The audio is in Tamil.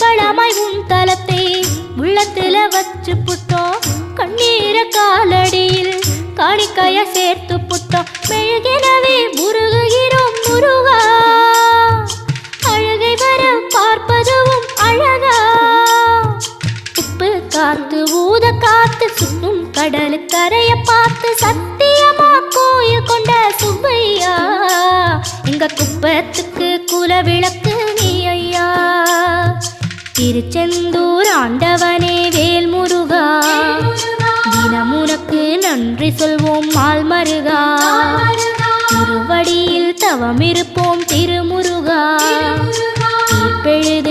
வளமாய் உன் தலத்தை உள்ளத்துல வச்சு புட்டோம். கண்ணீர காலடியில் காணிக்கைய சேர்த்து புட்டோம். மெழுகெனவே முருகுகிறோம் முருகா, அழகை வர பார்ப்பதுவும் அழகா. உப்பு காத்து ஊத காத்து சுற்றும் கடலு கரைய பார்த்து சத்தியமா கோயில் கொண்ட சுப்பையா, எங்க குப்பத்துக்கு குல விளக்கு நீ ஐயா. திருச்செந்தூர் ஆண்டவனே வேல் முருகா, தினம் உனக்கு நன்றி சொல்வோம் மால் மருகா. திருவடியில் தவமிருப்போம் திருமுருகா, தீர்ப்பெழுத